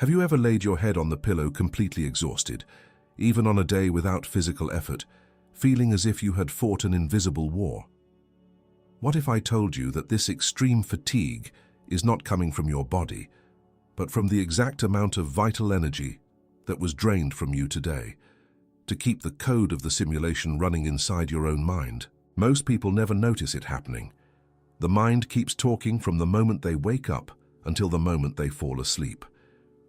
Have you ever laid your head on the pillow completely exhausted, even on a day without physical effort, feeling as if you had fought an invisible war? What if I told you that this extreme fatigue is not coming from your body, but from the exact amount of vital energy that was drained from you today, to keep the code of the simulation running inside your own mind? Most people never notice it happening. The mind keeps talking from the moment they wake up until the moment they fall asleep,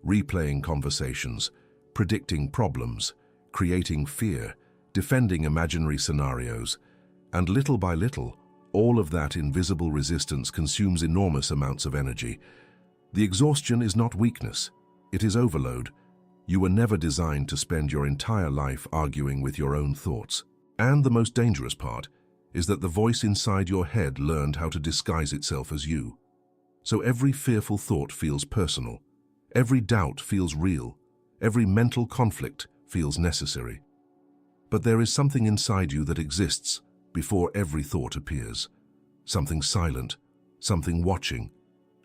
replaying conversations, predicting problems, creating fear, defending imaginary scenarios, and little by little, all of that invisible resistance consumes enormous amounts of energy. The exhaustion is not weakness, it is overload. You were never designed to spend your entire life arguing with your own thoughts. And the most dangerous part is that the voice inside your head learned how to disguise itself as you. So every fearful thought feels personal, every doubt feels real, every mental conflict feels necessary. But there is something inside you that exists before every thought appears. Something silent, something watching.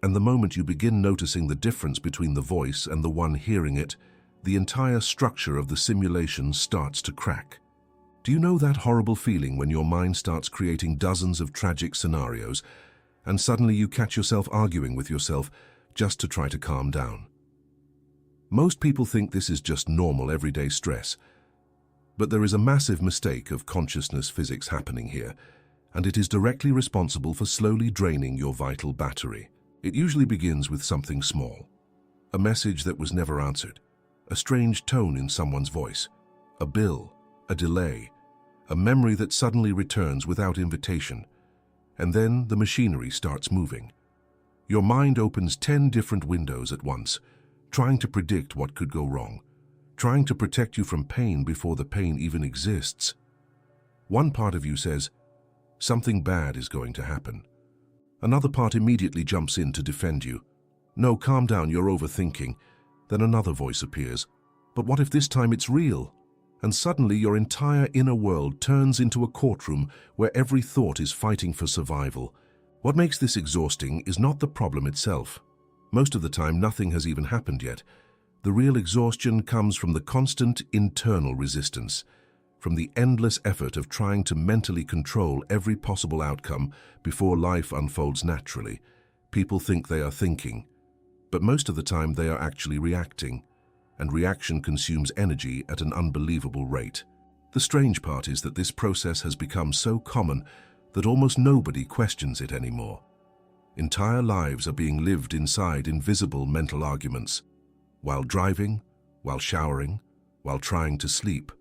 And the moment you begin noticing the difference between the voice and the one hearing it, the entire structure of the simulation starts to crack. Do you know that horrible feeling when your mind starts creating dozens of tragic scenarios, and suddenly you catch yourself arguing with yourself just to try to calm down? Most people think this is just normal everyday stress, but there is a massive mistake of consciousness physics happening here, and it is directly responsible for slowly draining your vital battery. It usually begins with something small. A message that was never answered, a strange tone in someone's voice, a bill, a delay, a memory that suddenly returns without invitation, and then the machinery starts moving. Your mind opens 10 different windows at once, trying to predict what could go wrong, trying to protect you from pain before the pain even exists. One part of you says, something bad is going to happen. Another part immediately jumps in to defend you. No, calm down, you're overthinking. Then another voice appears. But what if this time it's real? And suddenly your entire inner world turns into a courtroom where every thought is fighting for survival. What makes this exhausting is not the problem itself. Most of the time, nothing has even happened yet. The real exhaustion comes from the constant internal resistance, from the endless effort of trying to mentally control every possible outcome before life unfolds naturally. People think they are thinking, but most of the time they are actually reacting, and reaction consumes energy at an unbelievable rate. The strange part is that this process has become so common that almost nobody questions it anymore. Entire lives are being lived inside invisible mental arguments, while driving, while showering, while trying to sleep,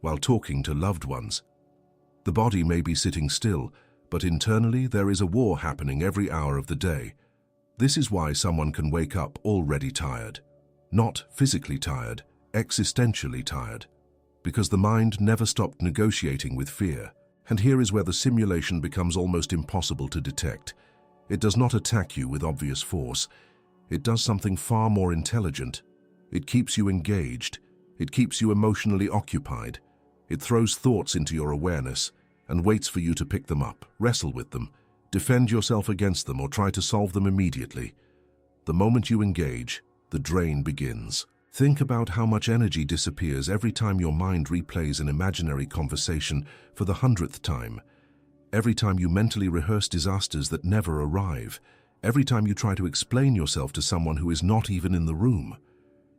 while talking to loved ones. The body may be sitting still, but internally there is a war happening every hour of the day. This is why someone can wake up already tired. Not physically tired, existentially tired, because the mind never stopped negotiating with fear. And here is where the simulation becomes almost impossible to detect. It does not attack you with obvious force. It does something far more intelligent. It keeps you engaged. It keeps you emotionally occupied. It throws thoughts into your awareness and waits for you to pick them up, wrestle with them, defend yourself against them, or try to solve them immediately. The moment you engage, the drain begins. Think about how much energy disappears every time your mind replays an imaginary conversation for the 100th time. Every time you mentally rehearse disasters that never arrive. Every time you try to explain yourself to someone who is not even in the room.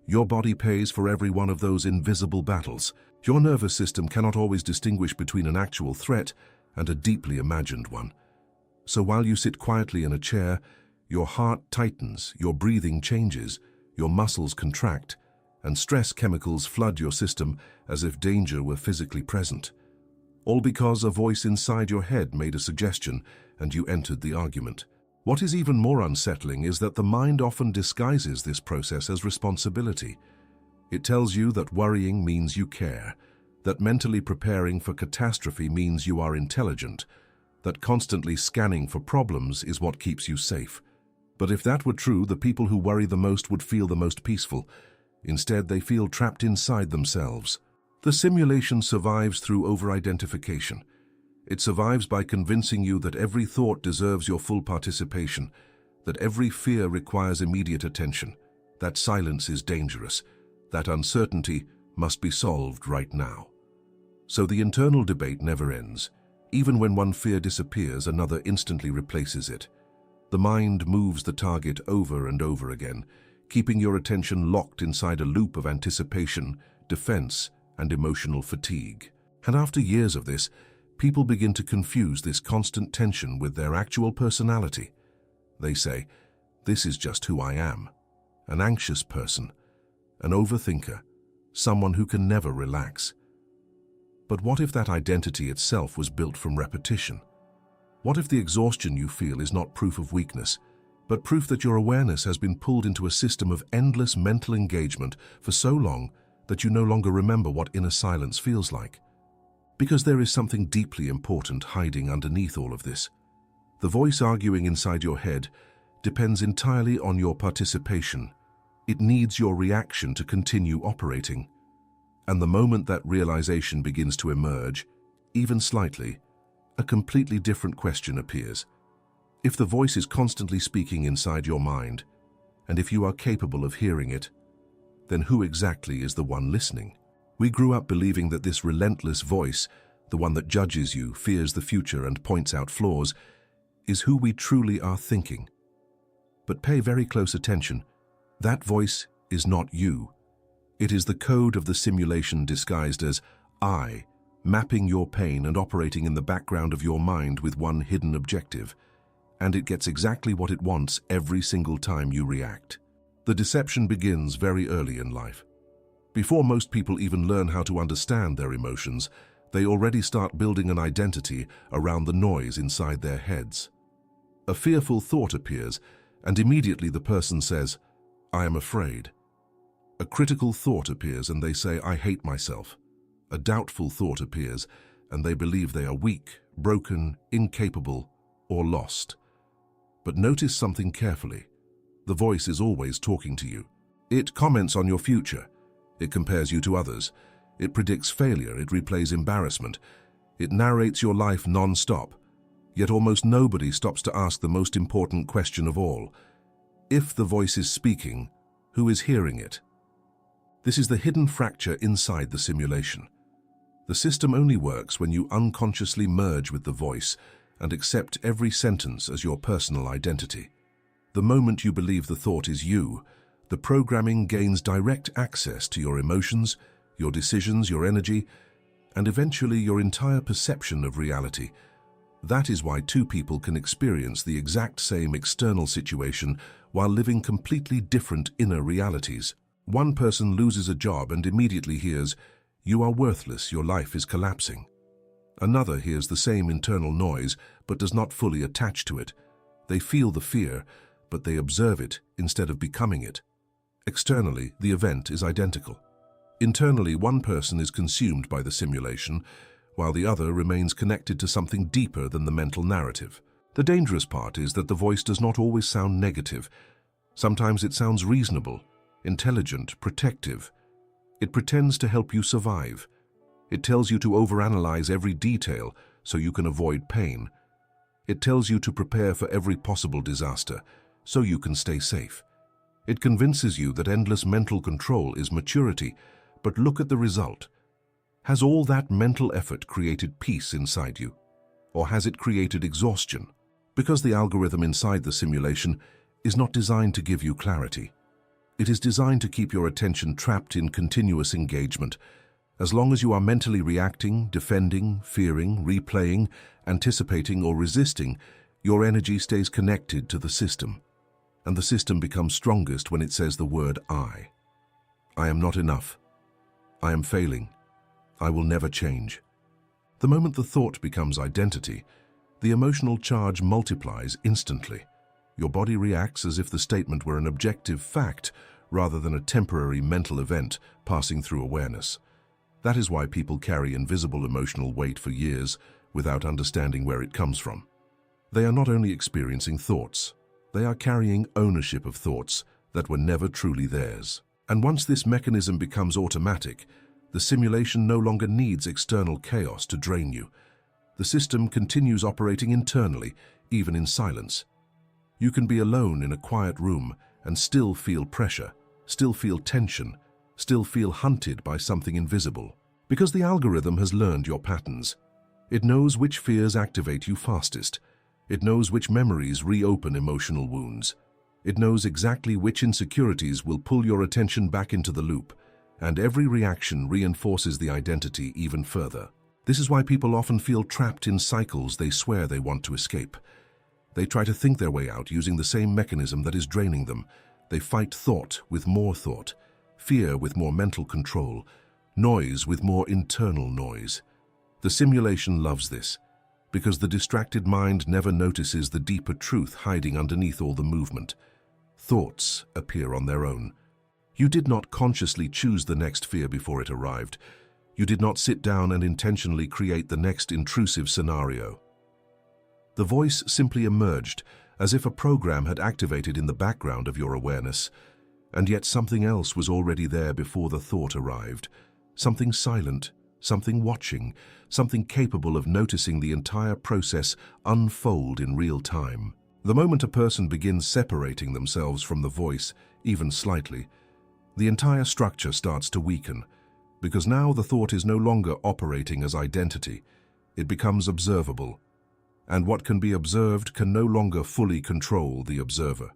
Your body pays for every one of those invisible battles. Your nervous system cannot always distinguish between an actual threat and a deeply imagined one. So while you sit quietly in a chair, your heart tightens, your breathing changes, your muscles contract, and stress chemicals flood your system as if danger were physically present. All because a voice inside your head made a suggestion and you entered the argument. What is even more unsettling is that the mind often disguises this process as responsibility. It tells you that worrying means you care, that mentally preparing for catastrophe means you are intelligent, that constantly scanning for problems is what keeps you safe. But if that were true, the people who worry the most would feel the most peaceful. Instead, they feel trapped inside themselves. The simulation survives through over-identification. It survives by convincing you that every thought deserves your full participation, that every fear requires immediate attention, That silence is dangerous. That uncertainty must be solved right now. So the internal debate never ends. Even when one fear disappears, another instantly replaces it. The mind moves the target over and over again, keeping your attention locked inside a loop of anticipation, defense, and emotional fatigue. And after years of this, people begin to confuse this constant tension with their actual personality. They say, "This is just who I am." An anxious person, an overthinker, someone who can never relax. But what if that identity itself was built from repetition? What if the exhaustion you feel is not proof of weakness, but proof that your awareness has been pulled into a system of endless mental engagement for so long that you no longer remember what inner silence feels like? Because there is something deeply important hiding underneath all of this. The voice arguing inside your head depends entirely on your participation. It needs your reaction to continue operating. And the moment that realization begins to emerge, even slightly, a completely different question appears. If the voice is constantly speaking inside your mind, and if you are capable of hearing it, then who exactly is the one listening? We grew up believing that this relentless voice, the one that judges you, fears the future, and points out flaws, is who we truly are thinking. But pay very close attention. That voice is not you. It is the code of the simulation disguised as I, mapping your pain and operating in the background of your mind with one hidden objective. And it gets exactly what it wants every single time you react. The deception begins very early in life. Before most people even learn how to understand their emotions, they already start building an identity around the noise inside their heads. A fearful thought appears, and immediately the person says, "I am afraid." A critical thought appears and they say, "I hate myself." A doubtful thought appears and they believe they are weak, broken, incapable, or lost. But notice something carefully. The voice is always talking to you. It comments on your future. It compares you to others. It predicts failure. It replays embarrassment. It narrates your life non-stop. Yet almost nobody stops to ask the most important question of all. If the voice is speaking, who is hearing it? This is the hidden fracture inside the simulation. The system only works when you unconsciously merge with the voice and accept every sentence as your personal identity. The moment you believe the thought is you, the programming gains direct access to your emotions, your decisions, your energy, and eventually your entire perception of reality. That is why two people can experience the exact same external situation while living completely different inner realities. One person loses a job and immediately hears, "You are worthless, your life is collapsing." Another hears the same internal noise but does not fully attach to it. They feel the fear, but they observe it instead of becoming it. Externally, the event is identical. Internally, one person is consumed by the simulation, while the other remains connected to something deeper than the mental narrative. The dangerous part is that the voice does not always sound negative. Sometimes it sounds reasonable, intelligent, protective. It pretends to help you survive. It tells you to overanalyze every detail so you can avoid pain. It tells you to prepare for every possible disaster so you can stay safe. It convinces you that endless mental control is maturity, but look at the result. Has all that mental effort created peace inside you? Or has it created exhaustion? Because the algorithm inside the simulation is not designed to give you clarity. It is designed to keep your attention trapped in continuous engagement. As long as you are mentally reacting, defending, fearing, replaying, anticipating, or resisting, your energy stays connected to the system. And the system becomes strongest when it says the word I. I am not enough. I am failing. I will never change. The moment the thought becomes identity, the emotional charge multiplies instantly. Your body reacts as if the statement were an objective fact rather than a temporary mental event passing through awareness. That is why people carry invisible emotional weight for years without understanding where it comes from. They are not only experiencing thoughts, they are carrying ownership of thoughts that were never truly theirs. And once this mechanism becomes automatic, the simulation no longer needs external chaos to drain you. The system continues operating internally, even in silence. You can be alone in a quiet room and still feel pressure, still feel tension, still feel hunted by something invisible. Because the algorithm has learned your patterns. It knows which fears activate you fastest. It knows which memories reopen emotional wounds. It knows exactly which insecurities will pull your attention back into the loop, and every reaction reinforces the identity even further. This is why people often feel trapped in cycles they swear they want to escape. They try to think their way out using the same mechanism that is draining them. They fight thought with more thought, fear with more mental control, noise with more internal noise. The simulation loves this, because the distracted mind never notices the deeper truth hiding underneath all the movement. Thoughts appear on their own. You did not consciously choose the next fear before it arrived. You did not sit down and intentionally create the next intrusive scenario. The voice simply emerged, as if a program had activated in the background of your awareness, and yet something else was already there before the thought arrived. Something silent, something watching, something capable of noticing the entire process unfold in real time. The moment a person begins separating themselves from the voice, even slightly, the entire structure starts to weaken, because now the thought is no longer operating as identity. It becomes observable, and what can be observed can no longer fully control the observer.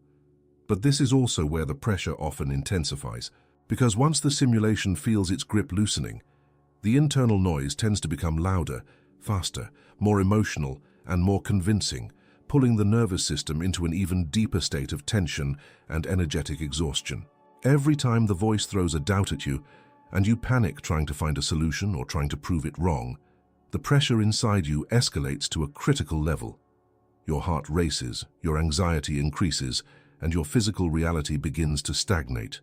But this is also where the pressure often intensifies, because once the simulation feels its grip loosening, the internal noise tends to become louder, faster, more emotional, and more convincing, pulling the nervous system into an even deeper state of tension and energetic exhaustion. Every time the voice throws a doubt at you, and you panic trying to find a solution or trying to prove it wrong, the pressure inside you escalates to a critical level. Your heart races, your anxiety increases, and your physical reality begins to stagnate.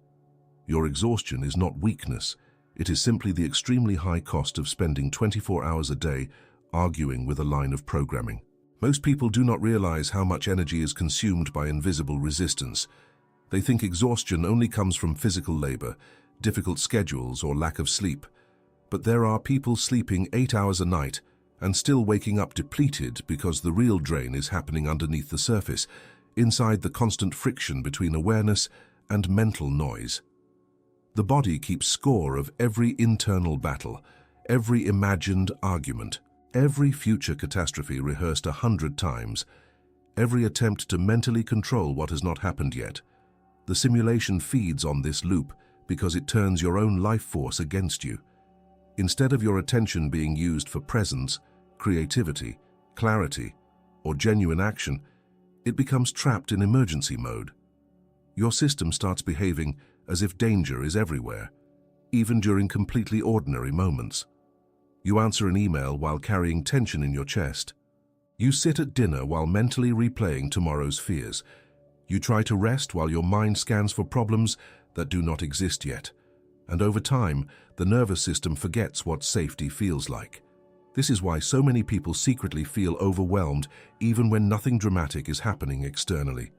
Your exhaustion is not weakness. It is simply the extremely high cost of spending 24 hours a day arguing with a line of programming. Most people do not realize how much energy is consumed by invisible resistance. They think exhaustion only comes from physical labor, difficult schedules, or lack of sleep. But there are people sleeping 8 hours a night and still waking up depleted because the real drain is happening underneath the surface, inside the constant friction between awareness and mental noise. The body keeps score of every internal battle, every imagined argument, every future catastrophe rehearsed 100 times, every attempt to mentally control what has not happened yet. The simulation feeds on this loop because it turns your own life force against you. Instead of your attention being used for presence, creativity, clarity, or genuine action, it becomes trapped in emergency mode. Your system starts behaving as if danger is everywhere, even during completely ordinary moments. You answer an email while carrying tension in your chest. You sit at dinner while mentally replaying tomorrow's fears. You try to rest while your mind scans for problems that do not exist yet. And over time, the nervous system forgets what safety feels like. This is why so many people secretly feel overwhelmed even when nothing dramatic is happening externally.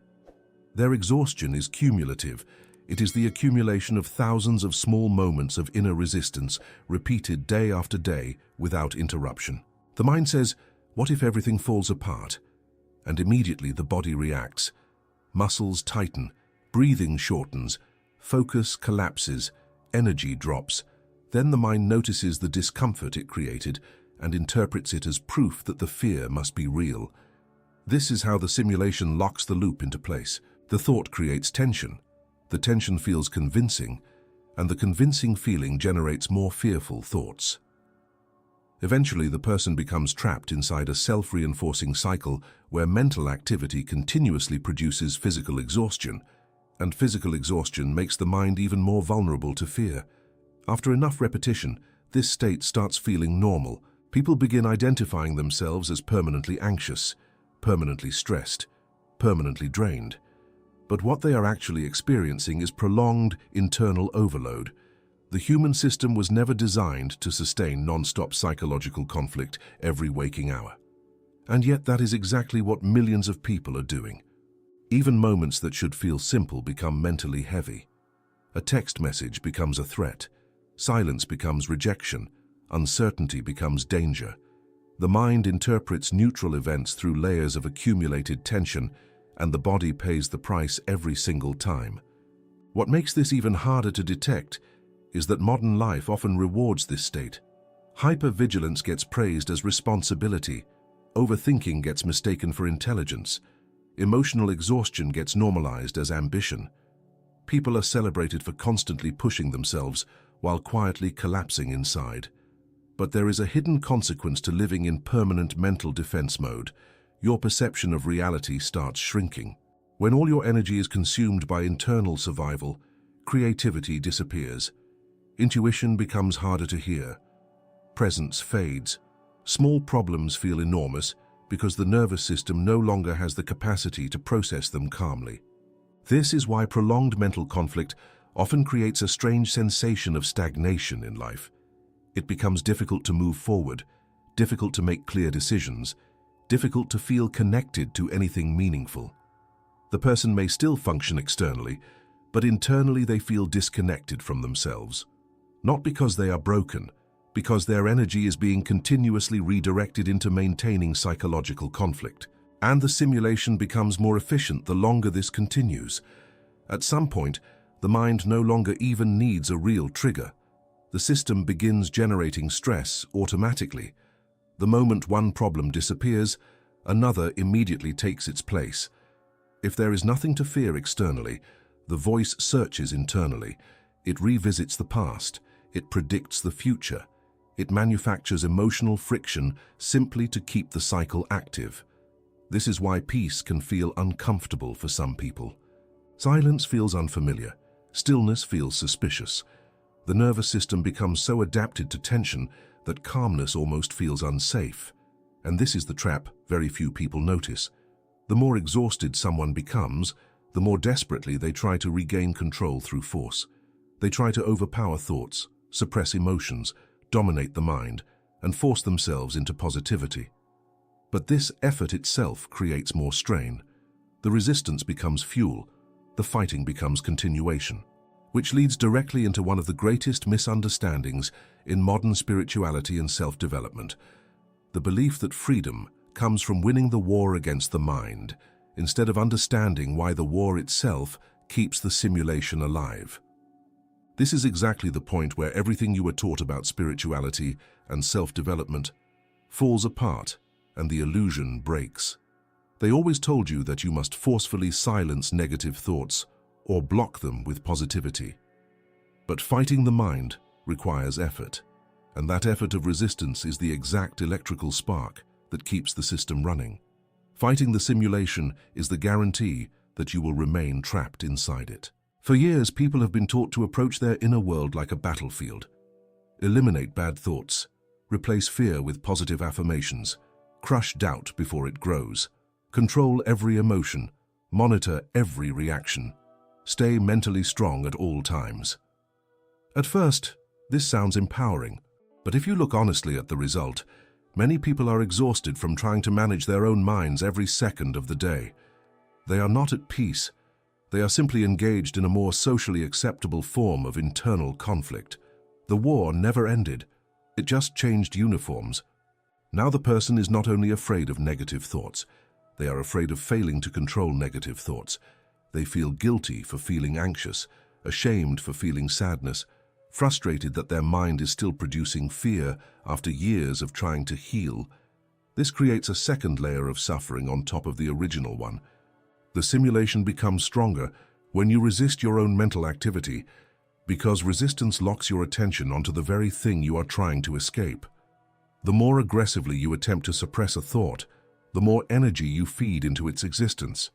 Their exhaustion is cumulative. It is the accumulation of thousands of small moments of inner resistance, repeated day after day without interruption. The mind says, "What if everything falls apart?" And immediately the body reacts. Muscles tighten, breathing shortens, focus collapses, energy drops. Then the mind notices the discomfort it created and interprets it as proof that the fear must be real. This is how the simulation locks the loop into place. The thought creates tension. The tension feels convincing, and the convincing feeling generates more fearful thoughts. Eventually, the person becomes trapped inside a self-reinforcing cycle where mental activity continuously produces physical exhaustion, and physical exhaustion makes the mind even more vulnerable to fear. After enough repetition, this state starts feeling normal. People begin identifying themselves as permanently anxious, permanently stressed, permanently drained. But what they are actually experiencing is prolonged internal overload. The human system was never designed to sustain non-stop psychological conflict every waking hour. And yet that is exactly what millions of people are doing. Even moments that should feel simple become mentally heavy. A text message becomes a threat. Silence becomes rejection. Uncertainty becomes danger. The mind interprets neutral events through layers of accumulated tension, and the body pays the price every single time. What makes this even harder to detect is that modern life often rewards this state. Hypervigilance gets praised as responsibility, overthinking gets mistaken for intelligence, emotional exhaustion gets normalized as ambition. People are celebrated for constantly pushing themselves while quietly collapsing inside. But there is a hidden consequence to living in permanent mental defense mode. Your perception of reality starts shrinking. When all your energy is consumed by internal survival, creativity disappears. Intuition becomes harder to hear. Presence fades. Small problems feel enormous because the nervous system no longer has the capacity to process them calmly. This is why prolonged mental conflict often creates a strange sensation of stagnation in life. It becomes difficult to move forward, difficult to make clear decisions, difficult to feel connected to anything meaningful. The person may still function externally, but internally they feel disconnected from themselves. Not because they are broken, because their energy is being continuously redirected into maintaining psychological conflict. And the simulation becomes more efficient the longer this continues. At some point, the mind no longer even needs a real trigger. The system begins generating stress automatically. The moment one problem disappears, another immediately takes its place. If there is nothing to fear externally, the voice searches internally. It revisits the past. It predicts the future. It manufactures emotional friction simply to keep the cycle active. This is why peace can feel uncomfortable for some people. Silence feels unfamiliar. Stillness feels suspicious. The nervous system becomes so adapted to tension that calmness almost feels unsafe. And this is the trap very few people notice. The more exhausted someone becomes, the more desperately they try to regain control through force. They try to overpower thoughts, suppress emotions, dominate the mind, and force themselves into positivity. But this effort itself creates more strain. The resistance becomes fuel, the fighting becomes continuation, which leads directly into one of the greatest misunderstandings in modern spirituality and self-development: the belief that freedom comes from winning the war against the mind, instead of understanding why the war itself keeps the simulation alive. This is exactly the point where everything you were taught about spirituality and self-development falls apart and the illusion breaks. They always told you that you must forcefully silence negative thoughts or block them with positivity. But fighting the mind requires effort, and that effort of resistance is the exact electrical spark that keeps the system running. Fighting the simulation is the guarantee that you will remain trapped inside it. For years, people have been taught to approach their inner world like a battlefield. Eliminate bad thoughts, replace fear with positive affirmations, crush doubt before it grows, control every emotion, monitor every reaction, stay mentally strong at all times. At first, this sounds empowering, but if you look honestly at the result, many people are exhausted from trying to manage their own minds every second of the day. They are not at peace. They are simply engaged in a more socially acceptable form of internal conflict. The war never ended. It just changed uniforms. Now the person is not only afraid of negative thoughts, they are afraid of failing to control negative thoughts. They feel guilty for feeling anxious, ashamed for feeling sadness, frustrated that their mind is still producing fear after years of trying to heal. This creates a second layer of suffering on top of the original one. The simulation becomes stronger when you resist your own mental activity, because resistance locks your attention onto the very thing you are trying to escape. The more aggressively you attempt to suppress a thought, the more energy you feed into its existence.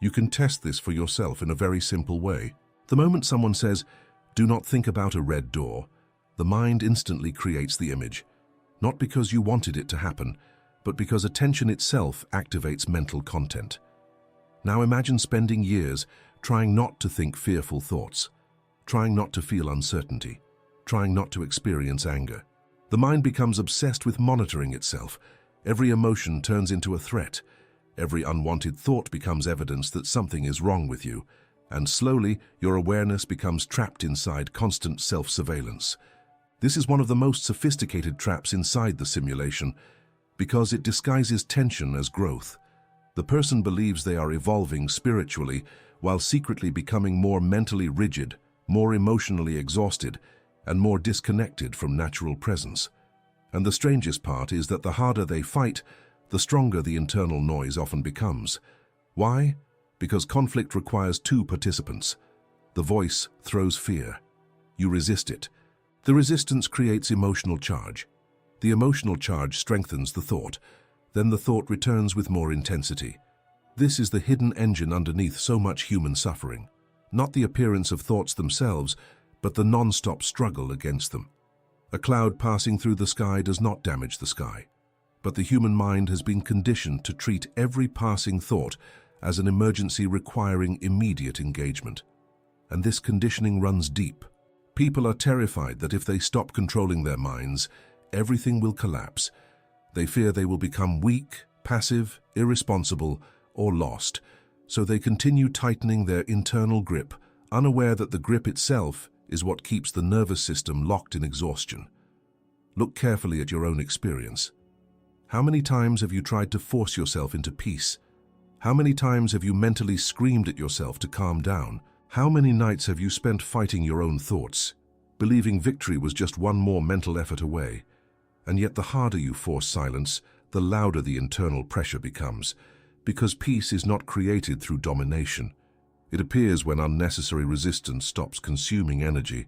You can test this for yourself in a very simple way. The moment someone says, "Do not think about a red door," the mind instantly creates the image, not because you wanted it to happen, but because attention itself activates mental content. Now imagine spending years trying not to think fearful thoughts, trying not to feel uncertainty, trying not to experience anger. The mind becomes obsessed with monitoring itself. Every emotion turns into a threat. Every unwanted thought becomes evidence that something is wrong with you, and slowly your awareness becomes trapped inside constant self-surveillance. This is one of the most sophisticated traps inside the simulation because it disguises tension as growth. The person believes they are evolving spiritually while secretly becoming more mentally rigid, more emotionally exhausted, and more disconnected from natural presence. And the strangest part is that the harder they fight, the stronger the internal noise often becomes. Why? Because conflict requires two participants. The voice throws fear. You resist it. The resistance creates emotional charge. The emotional charge strengthens the thought. Then the thought returns with more intensity. This is the hidden engine underneath so much human suffering. Not the appearance of thoughts themselves, but the non-stop struggle against them. A cloud passing through the sky does not damage the sky, but the human mind has been conditioned to treat every passing thought as an emergency requiring immediate engagement. And this conditioning runs deep. People are terrified that if they stop controlling their minds, everything will collapse. They fear they will become weak, passive, irresponsible, or lost, so they continue tightening their internal grip, unaware that the grip itself is what keeps the nervous system locked in exhaustion. Look carefully at your own experience. How many times have you tried to force yourself into peace? How many times have you mentally screamed at yourself to calm down? How many nights have you spent fighting your own thoughts, believing victory was just one more mental effort away? And yet the harder you force silence, the louder the internal pressure becomes, because peace is not created through domination. It appears when unnecessary resistance stops consuming energy.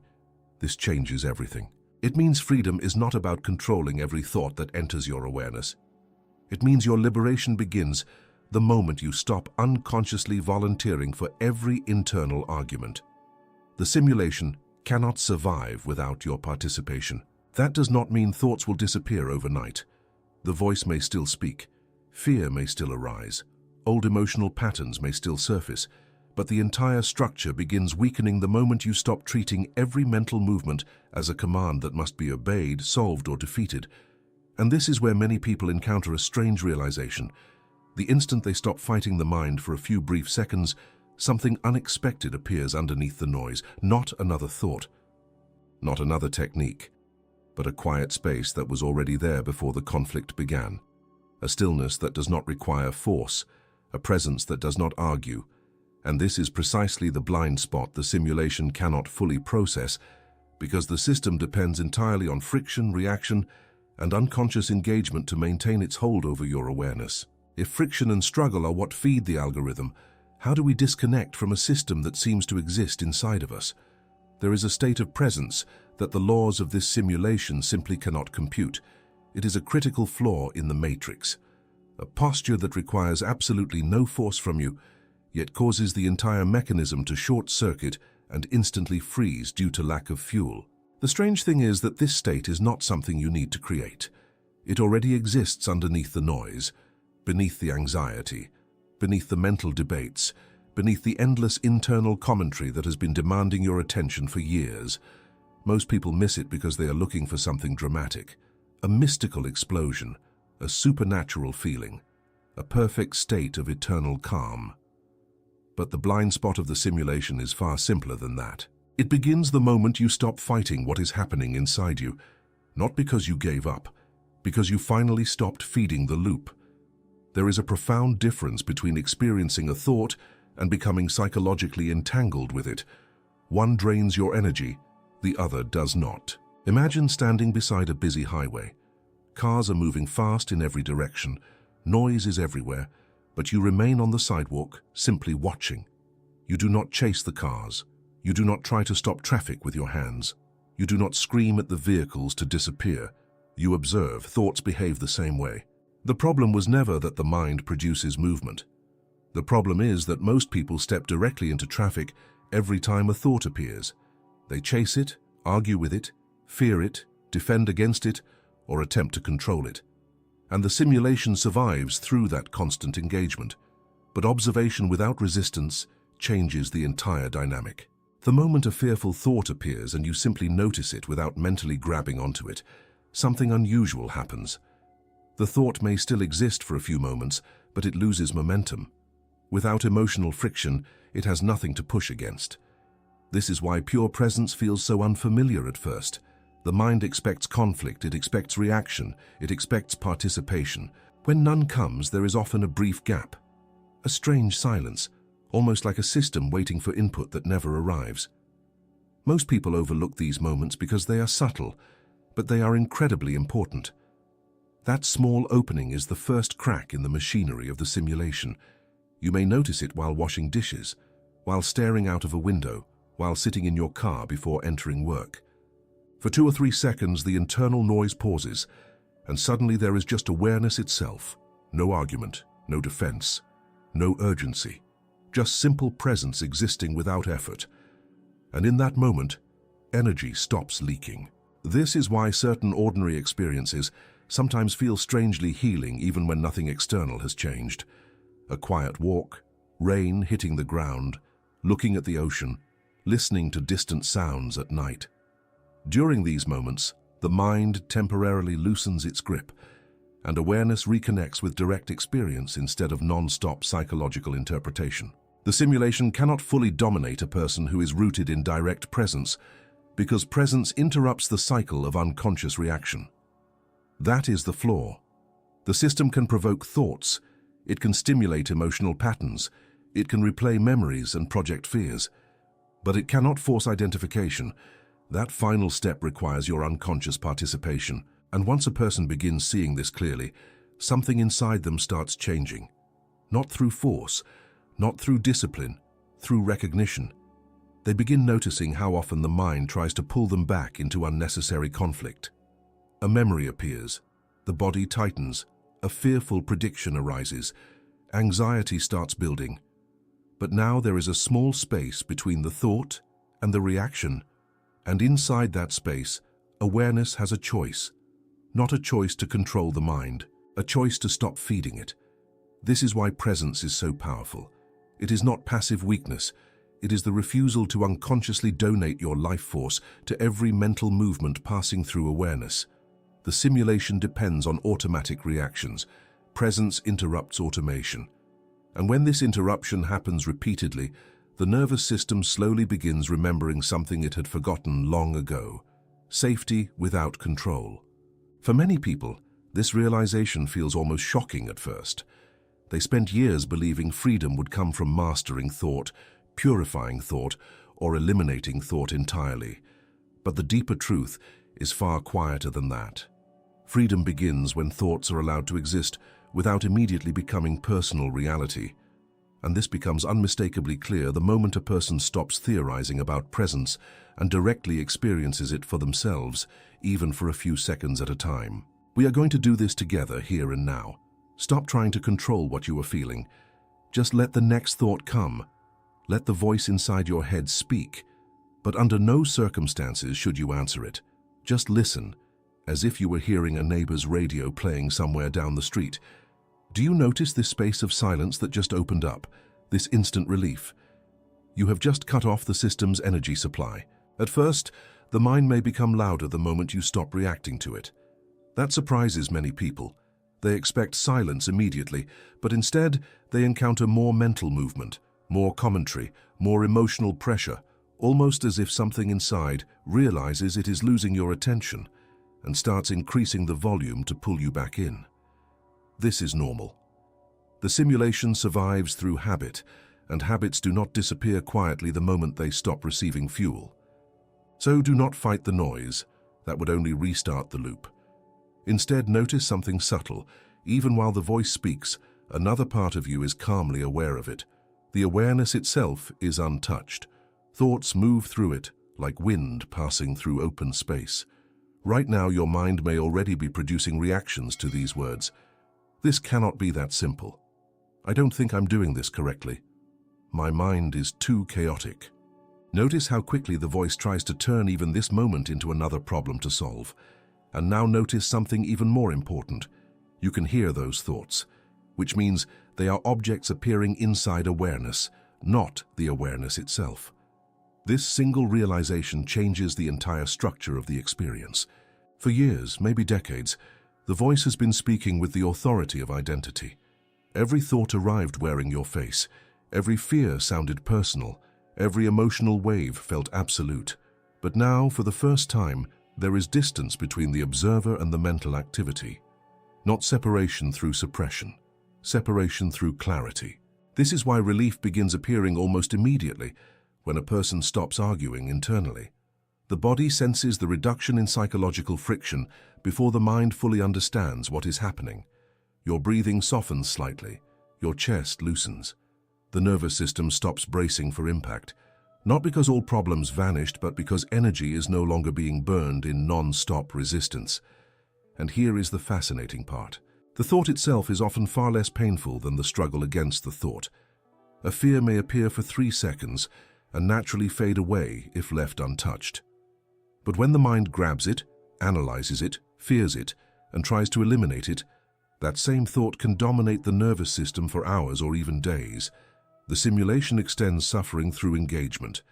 This changes everything. It means freedom is not about controlling every thought that enters your awareness. It means your liberation begins the moment you stop unconsciously volunteering for every internal argument. The simulation cannot survive without your participation. That does not mean thoughts will disappear overnight. The voice may still speak, fear may still arise, old emotional patterns may still surface, but the entire structure begins weakening the moment you stop treating every mental movement as a command that must be obeyed, solved, or defeated. And this is where many people encounter a strange realization. The instant they stop fighting the mind for a few brief seconds, something unexpected appears underneath the noise. Not another thought, not another technique, but a quiet space that was already there before the conflict began. A stillness that does not require force, a presence that does not argue. And this is precisely the blind spot the simulation cannot fully process, because the system depends entirely on friction, reaction, and unconscious engagement to maintain its hold over your awareness. If friction and struggle are what feed the algorithm, how do we disconnect from a system that seems to exist inside of us? There is a state of presence that the laws of this simulation simply cannot compute. It is a critical flaw in the matrix, a posture that requires absolutely no force from you, yet causes the entire mechanism to short-circuit and instantly freeze due to lack of fuel. The strange thing is that this state is not something you need to create. It already exists underneath the noise, beneath the anxiety, beneath the mental debates, beneath the endless internal commentary that has been demanding your attention for years. Most people miss it because they are looking for something dramatic, a mystical explosion, a supernatural feeling, a perfect state of eternal calm. But the blind spot of the simulation is far simpler than that. It begins the moment you stop fighting what is happening inside you, not because you gave up, because you finally stopped feeding the loop. There is a profound difference between experiencing a thought and becoming psychologically entangled with it. One drains your energy, the other does not. Imagine standing beside a busy highway. Cars are moving fast in every direction, noise is everywhere, but you remain on the sidewalk, simply watching. You do not chase the cars. You do not try to stop traffic with your hands. You do not scream at the vehicles to disappear. You observe. Thoughts behave the same way. The problem was never that the mind produces movement. The problem is that most people step directly into traffic every time a thought appears. They chase it, argue with it, fear it, defend against it, or attempt to control it. And the simulation survives through that constant engagement. But observation without resistance changes the entire dynamic. The moment a fearful thought appears and you simply notice it without mentally grabbing onto it, something unusual happens. The thought may still exist for a few moments, but it loses momentum. Without emotional friction, it has nothing to push against. This is why pure presence feels so unfamiliar at first. The mind expects conflict, it expects reaction, it expects participation. When none comes, there is often a brief gap, a strange silence, almost like a system waiting for input that never arrives. Most people overlook these moments because they are subtle, but they are incredibly important. That small opening is the first crack in the machinery of the simulation. You may notice it while washing dishes, while staring out of a window, while sitting in your car before entering work. For 2 or 3 seconds, the internal noise pauses, and suddenly there is just awareness itself. No argument, no defense, no urgency, just simple presence existing without effort. And in that moment, energy stops leaking. This is why certain ordinary experiences sometimes feel strangely healing even when nothing external has changed. A quiet walk, rain hitting the ground, looking at the ocean, listening to distant sounds at night. During these moments, the mind temporarily loosens its grip, and awareness reconnects with direct experience instead of non-stop psychological interpretation. The simulation cannot fully dominate a person who is rooted in direct presence, because presence interrupts the cycle of unconscious reaction. That is the flaw. The system can provoke thoughts, it can stimulate emotional patterns, it can replay memories and project fears, but it cannot force identification. That final step requires your unconscious participation, and once a person begins seeing this clearly, something inside them starts changing. Not through force, not through discipline, through recognition. They begin noticing how often the mind tries to pull them back into unnecessary conflict. A memory appears, the body tightens, a fearful prediction arises, anxiety starts building. But now there is a small space between the thought and the reaction, and inside that space, awareness has a choice. Not a choice to control the mind, a choice to stop feeding it. This is why presence is so powerful. It is not passive weakness. It is the refusal to unconsciously donate your life force to every mental movement passing through awareness. The simulation depends on automatic reactions. Presence interrupts automation. And when this interruption happens repeatedly, the nervous system slowly begins remembering something it had forgotten long ago: safety without control. For many people, this realization feels almost shocking at first. They spent years believing freedom would come from mastering thought, purifying thought, or eliminating thought entirely. But the deeper truth is far quieter than that. Freedom begins when thoughts are allowed to exist without immediately becoming personal reality. And this becomes unmistakably clear the moment a person stops theorizing about presence and directly experiences it for themselves, even for a few seconds at a time. We are going to do this together here and now. Stop trying to control what you are feeling. Just let the next thought come. Let the voice inside your head speak. But under no circumstances should you answer it. Just listen, as if you were hearing a neighbor's radio playing somewhere down the street. Do you notice this space of silence that just opened up, this instant relief? You have just cut off the system's energy supply. At first, the mind may become louder the moment you stop reacting to it. That surprises many people. They expect silence immediately, but instead they encounter more mental movement, more commentary, more emotional pressure, almost as if something inside realizes it is losing your attention and starts increasing the volume to pull you back in. This is normal. The simulation survives through habit, and habits do not disappear quietly the moment they stop receiving fuel. So do not fight the noise. That would only restart the loop. Instead, notice something subtle. Even while the voice speaks, another part of you is calmly aware of it. The awareness itself is untouched. Thoughts move through it, like wind passing through open space. Right now, your mind may already be producing reactions to these words. This cannot be that simple. I don't think I'm doing this correctly. My mind is too chaotic. Notice how quickly the voice tries to turn even this moment into another problem to solve. And now notice something even more important. You can hear those thoughts, which means they are objects appearing inside awareness, not the awareness itself. This single realization changes the entire structure of the experience. For years, maybe decades, the voice has been speaking with the authority of identity. Every thought arrived wearing your face. Every fear sounded personal. Every emotional wave felt absolute. But now, for the first time, there is distance between the observer and the mental activity. Not separation through suppression, separation through clarity. This is why relief begins appearing almost immediately when a person stops arguing internally. The body senses the reduction in psychological friction before the mind fully understands what is happening. Your breathing softens slightly, your chest loosens. The nervous system stops bracing for impact, not because all problems vanished, but because energy is no longer being burned in non-stop resistance. And here is the fascinating part. The thought itself is often far less painful than the struggle against the thought. A fear may appear for 3 seconds and naturally fade away if left untouched. But when the mind grabs it, analyzes it, fears it, and tries to eliminate it, that same thought can dominate the nervous system for hours or even days. The simulation extends suffering through engagement.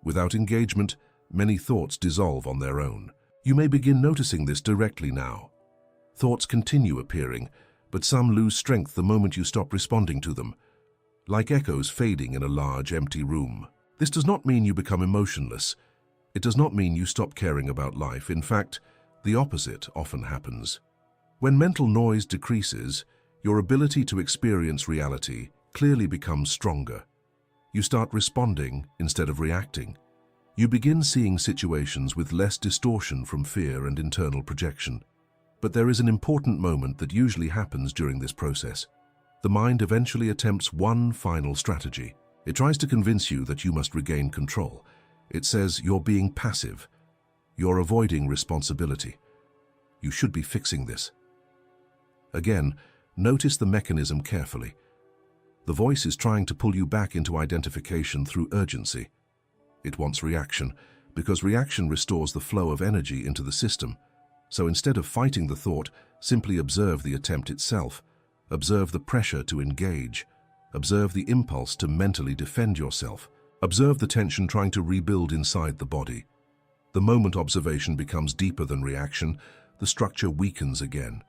Without engagement, many thoughts dissolve on their own. You may begin noticing this directly now. Thoughts continue appearing, but some lose strength the moment you stop responding to them, like echoes fading in a large, empty room. This does not mean you become emotionless. It does not mean you stop caring about life. In fact, the opposite often happens. When mental noise decreases, your ability to experience reality clearly becomes stronger. You start responding instead of reacting. You begin seeing situations with less distortion from fear and internal projection. But there is an important moment that usually happens during this process. The mind eventually attempts one final strategy. It tries to convince you that you must regain control. It says you're being passive. You're avoiding responsibility. You should be fixing this. Again, notice the mechanism carefully. The voice is trying to pull you back into identification through urgency. It wants reaction, because reaction restores the flow of energy into the system. So instead of fighting the thought, simply observe the attempt itself. Observe the pressure to engage. Observe the impulse to mentally defend yourself. Observe the tension trying to rebuild inside the body. The moment observation becomes deeper than reaction, the structure weakens again.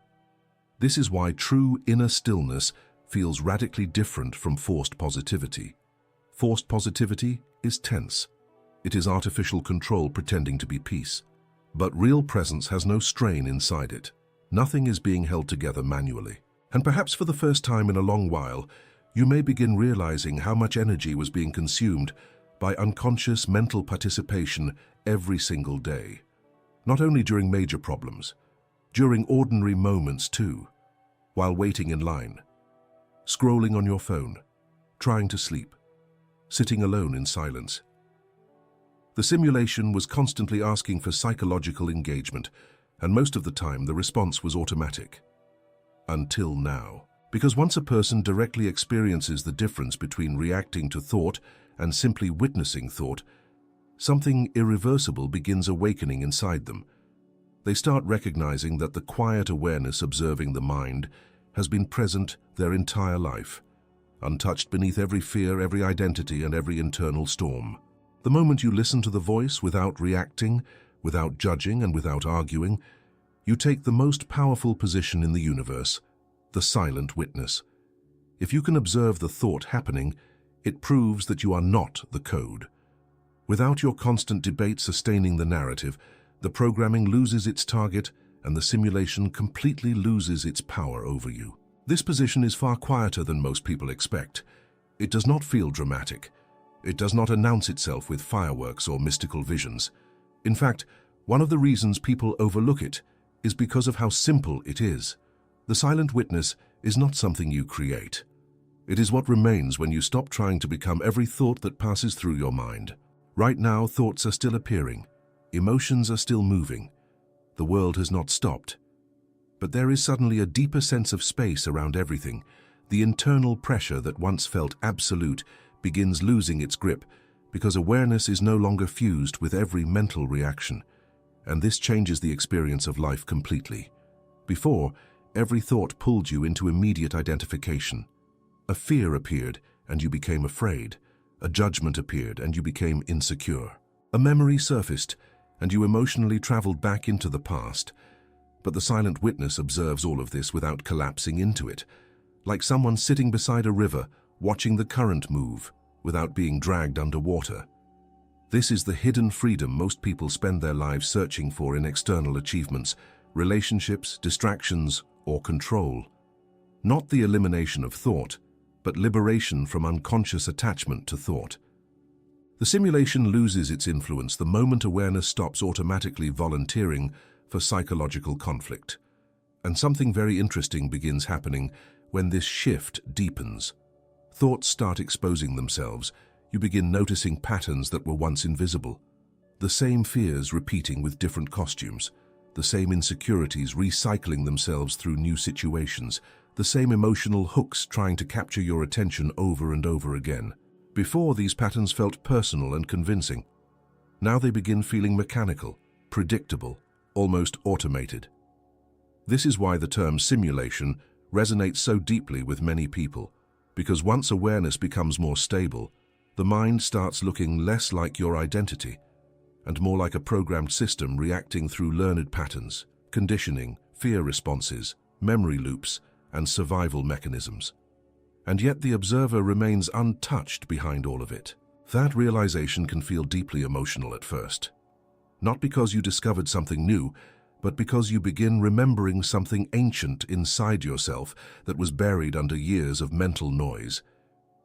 This is why true inner stillness feels radically different from forced positivity. Forced positivity is tense. It is artificial control pretending to be peace. But real presence has no strain inside it. Nothing is being held together manually. And perhaps for the first time in a long while, you may begin realizing how much energy was being consumed by unconscious mental participation every single day. Not only during major problems, during ordinary moments too, while waiting in line, scrolling on your phone, trying to sleep, sitting alone in silence. The simulation was constantly asking for psychological engagement, and most of the time the response was automatic. Until now. Because once a person directly experiences the difference between reacting to thought and simply witnessing thought, something irreversible begins awakening inside them. They start recognizing that the quiet awareness observing the mind has been present their entire life, untouched beneath every fear, every identity, and every internal storm. The moment you listen to the voice without reacting, without judging, and without arguing, you take the most powerful position in the universe, the silent witness. If you can observe the thought happening, it proves that you are not the code. Without your constant debate sustaining the narrative, the programming loses its target and the simulation completely loses its power over you. This position is far quieter than most people expect. It does not feel dramatic. It does not announce itself with fireworks or mystical visions. In fact, one of the reasons people overlook it is because of how simple it is. The silent witness is not something you create. It is what remains when you stop trying to become every thought that passes through your mind. Right now, thoughts are still appearing. Emotions are still moving. The world has not stopped. But there is suddenly a deeper sense of space around everything. The internal pressure that once felt absolute begins losing its grip because awareness is no longer fused with every mental reaction. And this changes the experience of life completely. Before, every thought pulled you into immediate identification. A fear appeared and you became afraid. A judgment appeared and you became insecure. A memory surfaced and you emotionally traveled back into the past. But the silent witness observes all of this without collapsing into it, like someone sitting beside a river, watching the current move without being dragged underwater. This is the hidden freedom most people spend their lives searching for in external achievements, relationships, distractions, or control. Not the elimination of thought, but liberation from unconscious attachment to thought. The simulation loses its influence the moment awareness stops automatically volunteering for psychological conflict. And something very interesting begins happening when this shift deepens. Thoughts start exposing themselves. You begin noticing patterns that were once invisible. The same fears repeating with different costumes. The same insecurities recycling themselves through new situations. The same emotional hooks trying to capture your attention over and over again. Before, these patterns felt personal and convincing. Now they begin feeling mechanical, predictable, almost automated. This is why the term simulation resonates so deeply with many people, because once awareness becomes more stable, the mind starts looking less like your identity and more like a programmed system reacting through learned patterns, conditioning, fear responses, memory loops, and survival mechanisms. And yet the observer remains untouched behind all of it. That realization can feel deeply emotional at first. Not because you discovered something new, but because you begin remembering something ancient inside yourself that was buried under years of mental noise.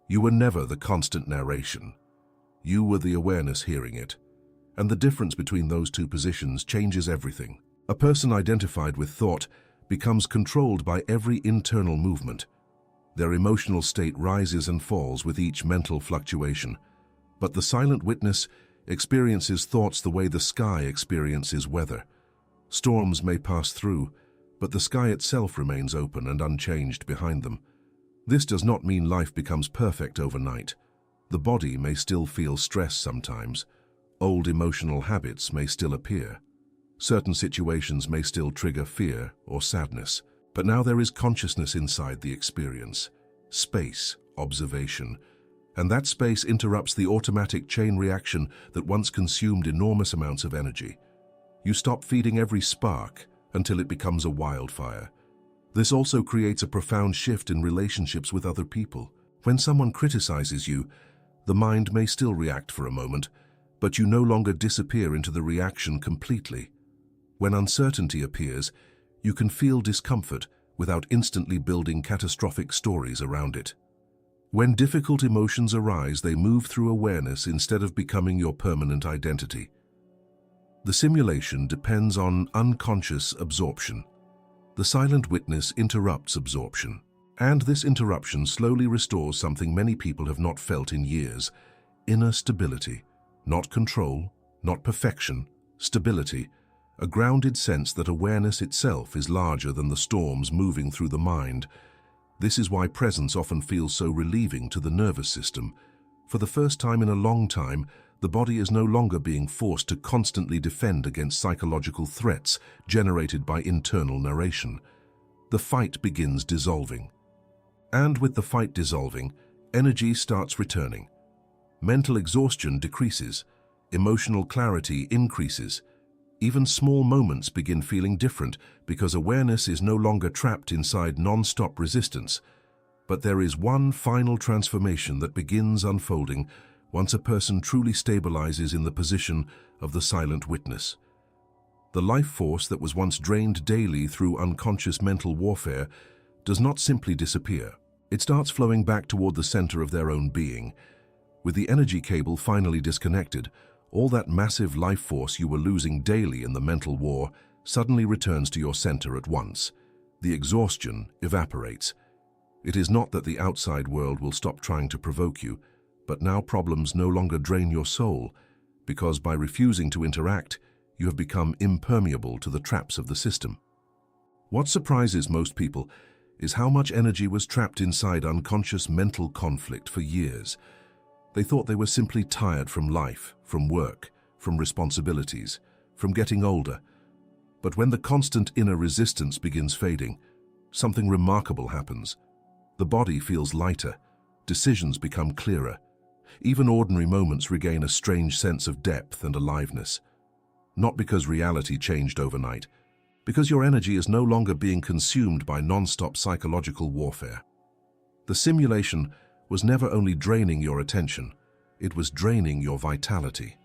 You were never the constant narration. You were the awareness hearing it. And the difference between those two positions changes everything. A person identified with thought becomes controlled by every internal movement. Their emotional state rises and falls with each mental fluctuation. But the silent witness experiences thoughts the way the sky experiences weather. Storms may pass through, but the sky itself remains open and unchanged behind them. This does not mean life becomes perfect overnight. The body may still feel stress sometimes. Old emotional habits may still appear. Certain situations may still trigger fear or sadness. But now there is consciousness inside the experience, space, observation, and that space interrupts the automatic chain reaction that once consumed enormous amounts of energy. You stop feeding every spark until it becomes a wildfire. This also creates a profound shift in relationships with other people. When someone criticizes you, the mind may still react for a moment, but you no longer disappear into the reaction completely. When uncertainty appears, you can feel discomfort without instantly building catastrophic stories around it. When difficult emotions arise, they move through awareness instead of becoming your permanent identity. The simulation depends on unconscious absorption. The silent witness interrupts absorption, and this interruption slowly restores something many people have not felt in years: inner stability. Not control, not perfection, stability. A grounded sense that awareness itself is larger than the storms moving through the mind. This is why presence often feels so relieving to the nervous system. For the first time in a long time, the body is no longer being forced to constantly defend against psychological threats generated by internal narration. The fight begins dissolving. And with the fight dissolving, energy starts returning. Mental exhaustion decreases. Emotional clarity increases. Even small moments begin feeling different because awareness is no longer trapped inside non-stop resistance. But there is one final transformation that begins unfolding once a person truly stabilizes in the position of the silent witness. The life force that was once drained daily through unconscious mental warfare does not simply disappear. It starts flowing back toward the center of their own being. With the energy cable finally disconnected, all that massive life force you were losing daily in the mental war suddenly returns to your center at once. The exhaustion evaporates. It is not that the outside world will stop trying to provoke you, but now problems no longer drain your soul, because by refusing to interact, you have become impermeable to the traps of the system. What surprises most people is how much energy was trapped inside unconscious mental conflict for years. They thought they were simply tired from life, from work, from responsibilities, from getting older. But when the constant inner resistance begins fading, something remarkable happens. The body feels lighter, decisions become clearer. Even ordinary moments regain a strange sense of depth and aliveness. Not because reality changed overnight, because your energy is no longer being consumed by non-stop psychological warfare. The simulation was never only draining your attention, it was draining your vitality.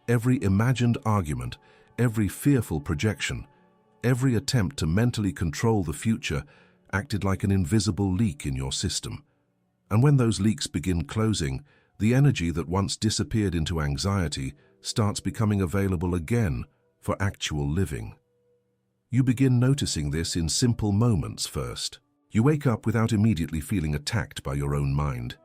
Every imagined argument, every fearful projection, every attempt to mentally control the future acted like an invisible leak in your system. And when those leaks begin closing, the energy that once disappeared into anxiety starts becoming available again for actual living. You begin noticing this in simple moments first. You wake up without immediately feeling attacked by your own mind.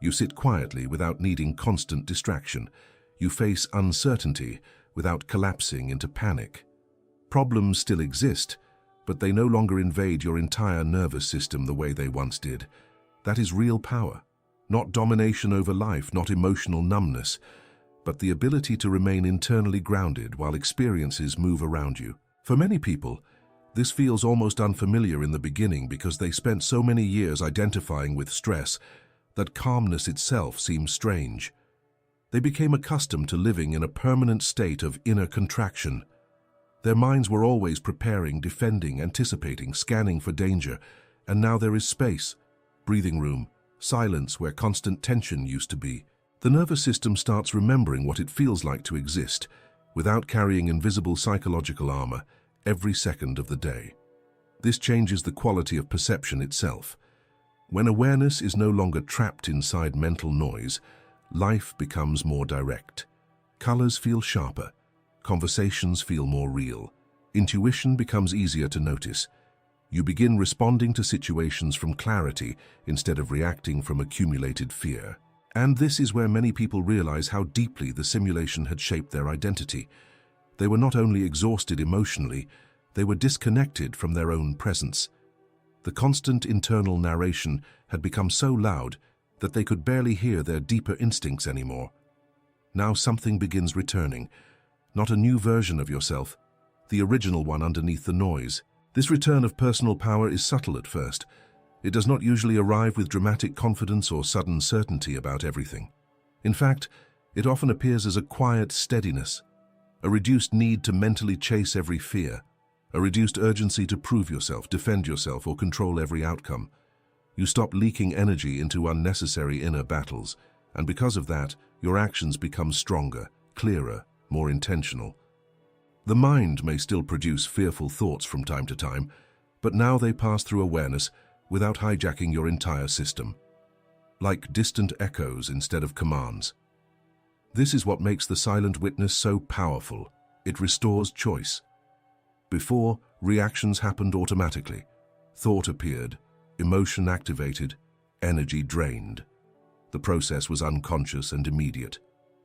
You sit quietly without needing constant distraction. You face uncertainty without collapsing into panic. Problems still exist, but they no longer invade your entire nervous system the way they once did. That is real power. Not domination over life, not emotional numbness, but the ability to remain internally grounded while experiences move around you. For many people, this feels almost unfamiliar in the beginning because they spent so many years identifying with stress that calmness itself seems strange. They became accustomed to living in a permanent state of inner contraction. Their minds were always preparing, defending, anticipating, scanning for danger, and now there is space, breathing room, silence where constant tension used to be. The nervous system starts remembering what it feels like to exist without carrying invisible psychological armor every second of the day. This changes the quality of perception itself. When awareness is no longer trapped inside mental noise, life becomes more direct. Colors feel sharper, conversations feel more real, intuition becomes easier to notice. You begin responding to situations from clarity instead of reacting from accumulated fear. And this is where many people realize how deeply the simulation had shaped their identity. They were not only exhausted emotionally, they were disconnected from their own presence. The constant internal narration had become so loud that they could barely hear their deeper instincts anymore. Now something begins returning, not a new version of yourself, the original one underneath the noise. This return of personal power is subtle at first. It does not usually arrive with dramatic confidence or sudden certainty about everything. In fact, it often appears as a quiet steadiness, a reduced need to mentally chase every fear, a reduced urgency to prove yourself, defend yourself, or control every outcome. You stop leaking energy into unnecessary inner battles, and because of that, your actions become stronger, clearer, more intentional. The mind may still produce fearful thoughts from time to time, but now they pass through awareness without hijacking your entire system, like distant echoes instead of commands. This is what makes the silent witness so powerful. It restores choice. Before, reactions happened automatically. Thought appeared, emotion activated, energy drained. The process was unconscious and immediate.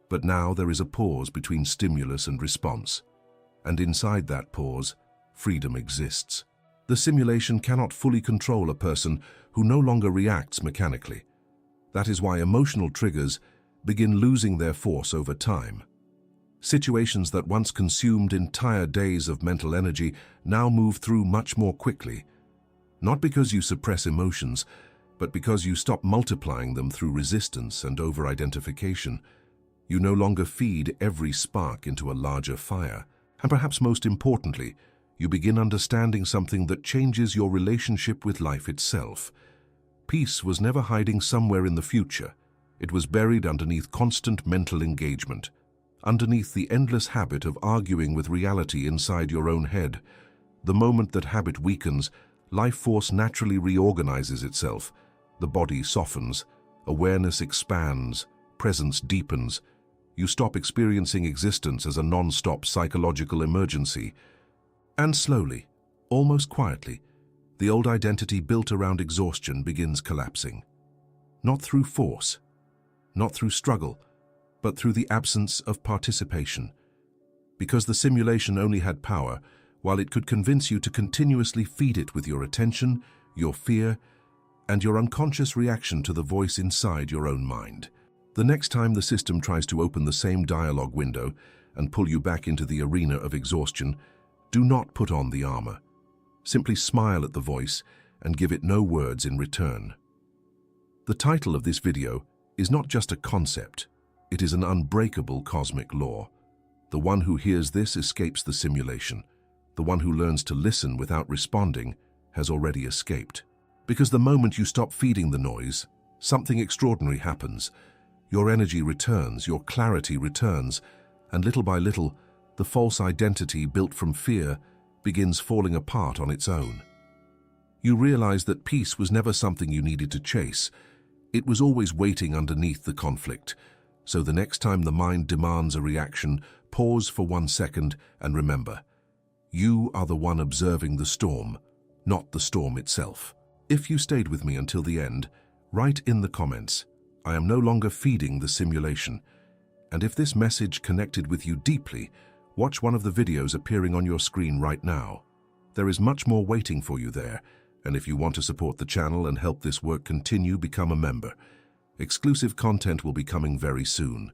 But now there is a pause between stimulus and response. And inside that pause, freedom exists. The simulation cannot fully control a person who no longer reacts mechanically. That is why emotional triggers begin losing their force over time. Situations that once consumed entire days of mental energy now move through much more quickly. Not because you suppress emotions, but because you stop multiplying them through resistance and over-identification. You no longer feed every spark into a larger fire. And perhaps most importantly, you begin understanding something that changes your relationship with life itself. Peace was never hiding somewhere in the future. It was buried underneath constant mental engagement, underneath the endless habit of arguing with reality inside your own head. The moment that habit weakens, life force naturally reorganizes itself. The body softens, awareness expands, presence deepens. You stop experiencing existence as a non-stop psychological emergency. And slowly, almost quietly, the old identity built around exhaustion begins collapsing. Not through force, not through struggle, but through the absence of participation. Because the simulation only had power, while it could convince you to continuously feed it with your attention, your fear, and your unconscious reaction to the voice inside your own mind. The next time the system tries to open the same dialogue window and pull you back into the arena of exhaustion, do not put on the armor. Simply smile at the voice and give it no words in return. The title of this video is not just a concept, it is an unbreakable cosmic law. The one who hears this escapes the simulation. The one who learns to listen without responding has already escaped. Because the moment you stop feeding the noise, something extraordinary happens. Your energy returns, your clarity returns, and little by little, the false identity built from fear begins falling apart on its own. You realize that peace was never something you needed to chase. It was always waiting underneath the conflict. So the next time the mind demands a reaction, pause for 1 second and remember, you are the one observing the storm, not the storm itself. If you stayed with me until the end, write in the comments, I am no longer feeding the simulation. And if this message connected with you deeply, watch one of the videos appearing on your screen right now. There is much more waiting for you there, and if you want to support the channel and help this work continue, become a member. Exclusive content will be coming very soon.